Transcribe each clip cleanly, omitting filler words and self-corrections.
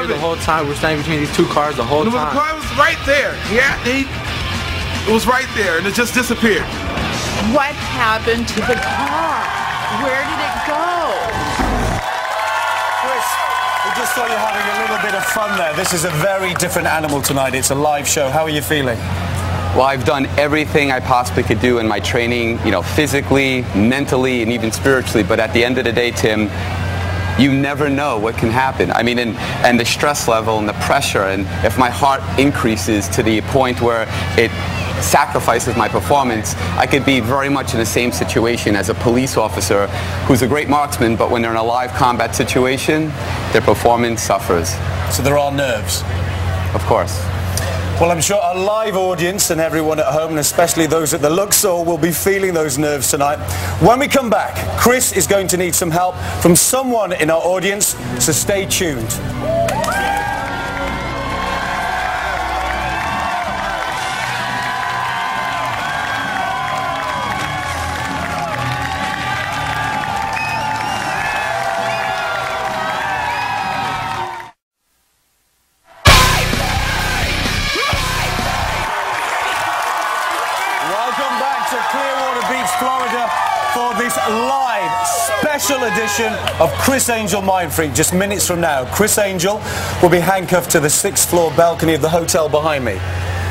the whole time. We're standing between these two cars the whole time. The car was right there. Yeah, it was right there, and it just disappeared. What happened to the car? Where did it go? Chris, we just saw you having a little bit of fun there. This is a very different animal tonight. It's a live show. How are you feeling? Well, I've done everything I possibly could do in my training, you know, physically, mentally, and even spiritually. But at the end of the day, Tim, you never know what can happen. I mean, and the stress level and the pressure, and if my heart increases to the point where it sacrifices my performance, I could be very much in the same situation as a police officer who's a great marksman, but when they're in a live combat situation, their performance suffers. So there are nerves? Of course. Well, I'm sure our live audience and everyone at home, and especially those at the Luxor, will be feeling those nerves tonight. When we come back, Chris is going to need some help from someone in our audience, so stay tuned. Live special edition of Criss Angel Mind Freak. Just minutes from now, Criss Angel will be handcuffed to the 6th floor balcony of the hotel behind me.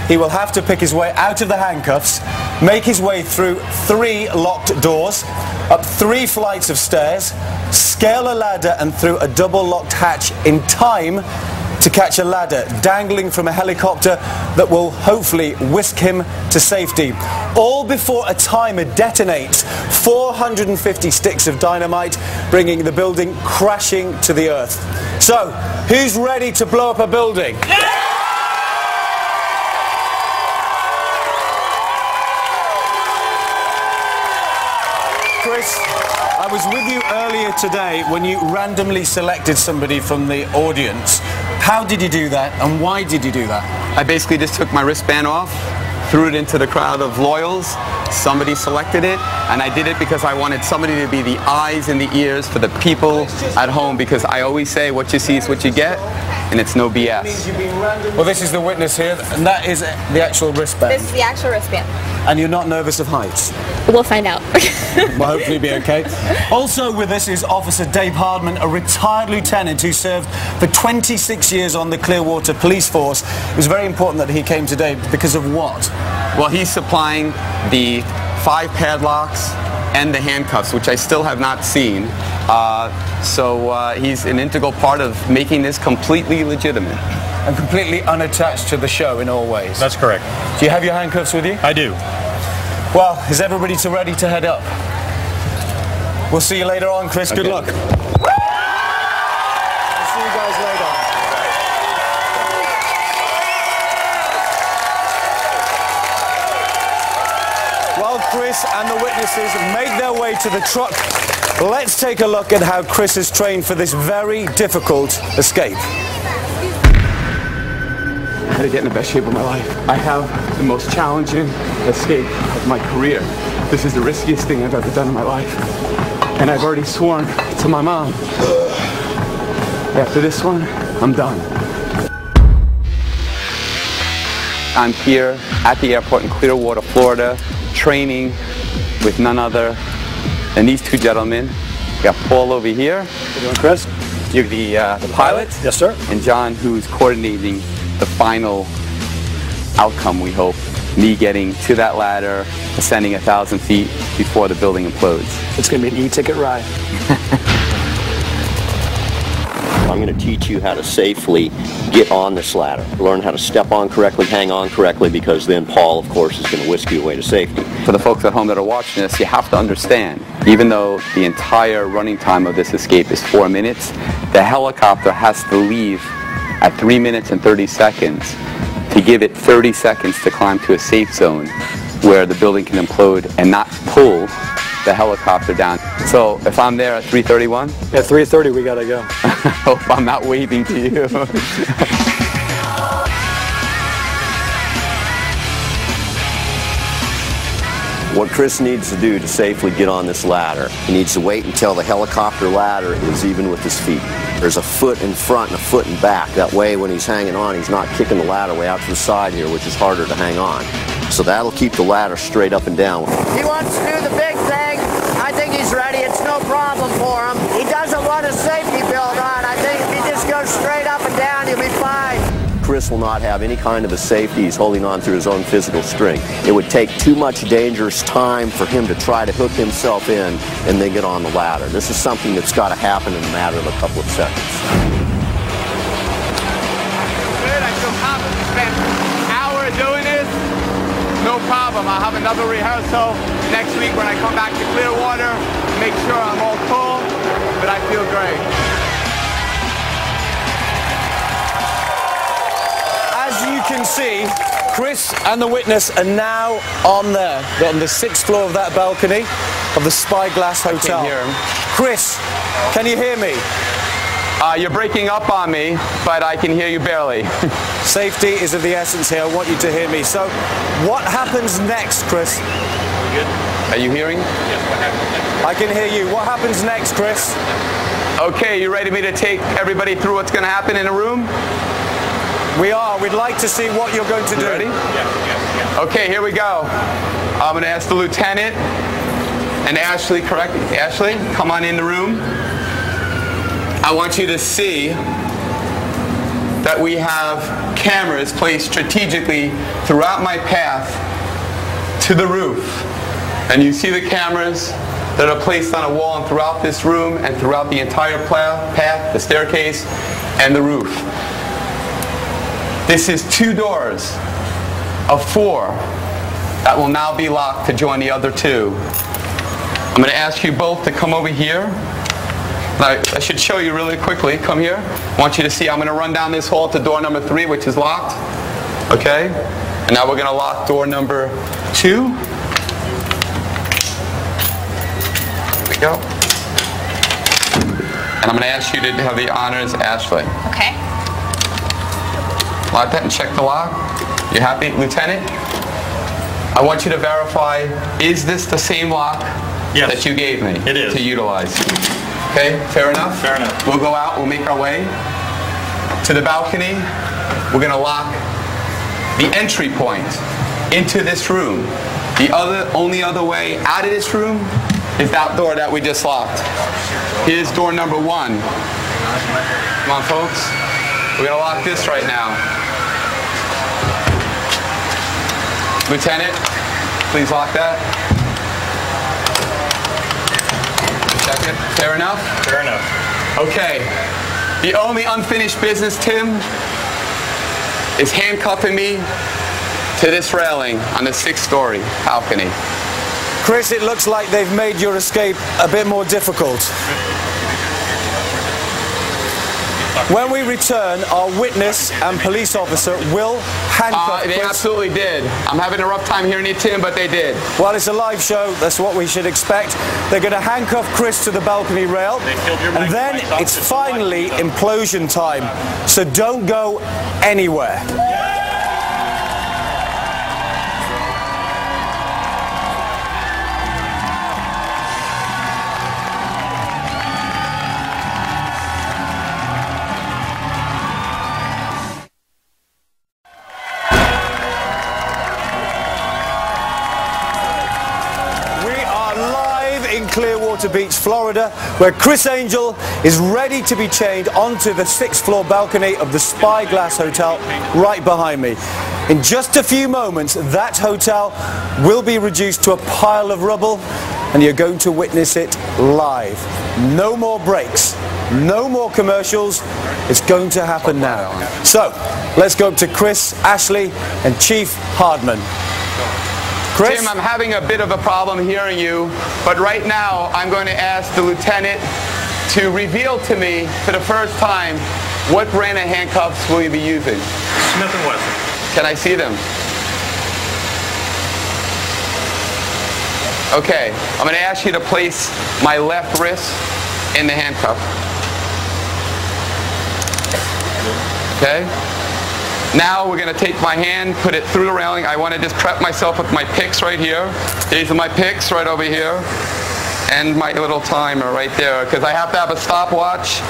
He will have to pick his way out of the handcuffs, make his way through 3 locked doors, up 3 flights of stairs, scale a ladder and through a double locked hatch in time to catch a ladder dangling from a helicopter that will hopefully whisk him to safety. All before a timer detonates 450 sticks of dynamite, bringing the building crashing to the earth. So, who's ready to blow up a building? Chris, I was with you earlier today when you randomly selected somebody from the audience. How did you do that, and why did you do that? I basically just took my wristband off, threw it into the crowd of loyals. Somebody selected it, and I did it because I wanted somebody to be the eyes and the ears for the people at home, because I always say what you see is what you get, and it's no BS. Well, this is the witness here, and that is the actual wristband. This is the actual wristband. And you're not nervous of heights? We'll find out. Well, hopefully be okay. Also with us is Officer Dave Hardman, a retired lieutenant who served for 26 years on the Clearwater Police Force. It was very important that he came today because of what? Well, he's supplying the 5 padlocks and the handcuffs, which I still have not seen. So he's an integral part of making this completely legitimate. And completely unattached to the show in all ways. That's correct. Do you have your handcuffs with you? I do. Well, is everybody ready to head up? We'll see you later on, Chris. Okay. Good luck. We'll see you guys later. While Chris and the witnesses make their way to the truck, let's take a look at how Chris has trained for this very difficult escape. I gotta get in the best shape of my life. I have the most challenging escape of my career. This is the riskiest thing I've ever done in my life. And I've already sworn to my mom. After this one, I'm done. I'm here at the airport in Clearwater, Florida, training with none other than these 2 gentlemen. We got Paul over here. How you doing, Chris? You're the pilot. Yes, sir. And John, who's coordinating the final outcome, we hope. Me getting to that ladder, ascending 1,000 feet before the building implodes. It's going to be an e-ticket ride. I'm going to teach you how to safely get on this ladder. Learn how to step on correctly, hang on correctly, because then Paul, of course, is going to whisk you away to safety. For the folks at home that are watching this, you have to understand, even though the entire running time of this escape is 4 minutes, the helicopter has to leave at 3 minutes and 30 seconds to give it 30 seconds to climb to a safe zone where the building can implode and not pull the helicopter down. So if I'm there at 3:31? At 3:30 we gotta go. I hope I'm not waving to you. What Chris needs to do to safely get on this ladder, he needs to wait until the helicopter ladder is even with his feet. There's a foot in front and a foot in back. That way when he's hanging on, he's not kicking the ladder way out to the side here, which is harder to hang on. So that'll keep the ladder straight up and down. He wants to do the big thing. I think he's ready. It's no problem for him. He doesn't want a safety belt on. I think if he just goes straight up and down, he'll be fine. Chris will not have any kind of a safety. He's holding on through his own physical strength. It would take too much dangerous time for him to try to hook himself in and then get on the ladder. This is something that's got to happen in a matter of a couple of seconds. Good, I feel confident. We spent an hour doing this. No problem. I'll have another rehearsal next week when I come back to Clearwater. Make sure I'm all full, but I feel great. As you can see, Chris and the witness are now on there. They're on the 6th floor of that balcony of the Spyglass Hotel. I can hear him. Chris, can you hear me? You're breaking up on me, but I can hear you barely. Safety is of the essence here. I want you to hear me. So, what happens next, Chris? Good. Are you hearing? Yes, what happens next? I can hear you. What happens next, Chris? Okay, you ready me to take everybody through what's going to happen in a room? We are. We'd like to see what you're going to do. Ready? Yes. Okay, here we go. I'm going to ask the lieutenant and Ashley, correct? Ashley, come on in the room. I want you to see that we have cameras placed strategically throughout my path to the roof. And you see the cameras that are placed on a wall and throughout this room and throughout the entire path, the staircase, and the roof. This is 2 doors of 4 that will now be locked to join the other 2. I'm going to ask you both to come over here. Now, I should show you really quickly. Come here. I want you to see, I'm going to run down this hall to door number 3, which is locked. Okay? And now we're going to lock door number 2. There we go. And I'm going to ask you to have the honors, Ashley. Okay. Lock that and check the lock. You happy, Lieutenant? I want you to verify, is this the same lock that you gave me It is. to utilize? Okay, fair enough? Fair enough. We'll go out, we'll make our way to the balcony. We're going to lock the entry point into this room. The only other way out of this room is that door that we just locked. Here's door number 1. Come on, folks. We're going to lock this right now. Lieutenant, please lock that. Second. Fair enough? Fair enough. Okay. The only unfinished business, Tim, is handcuffing me to this railing on the 6th story balcony. Chris, it looks like they've made your escape a bit more difficult. When we return, our witness and police officer will handcuff They Chris. absolutely did. I'm having a rough time hearing you, Tim, but they did. Well, it's a live show. That's what we should expect. They're going to handcuff Chris to the balcony rail. And then it's finally implosion time. So don't go anywhere. Clearwater Beach, Florida, where Criss Angel is ready to be chained onto the 6th floor balcony of the Spyglass Hotel right behind me. In just a few moments, that hotel will be reduced to a pile of rubble, and you're going to witness it live. No more breaks, no more commercials. It's going to happen now. So, let's go up to Chris, Ashley, and Chief Hardman. Chris? Tim, I'm having a bit of a problem hearing you, but right now I'm going to ask the lieutenant to reveal to me for the first time what brand of handcuffs will you be using? Smith & Wesson. Can I see them? Okay, I'm going to ask you to place my left wrist in the handcuff. Okay? Now we're going to take my hand, put it through the railing. I want to just prep myself with my picks right here. These are my picks right over here. And my little timer right there, because I have to have a stopwatch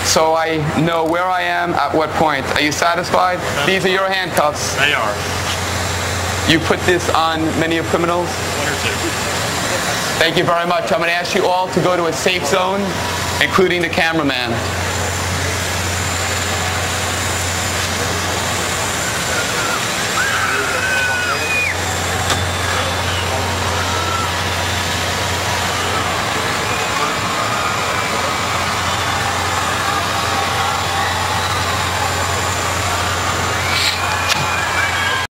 so I know where I am at what point. Are you satisfied? These are your handcuffs. They are. You put this on many of criminals? 1 or 2. Thank you very much. I'm going to ask you all to go to a safe zone, including the cameraman.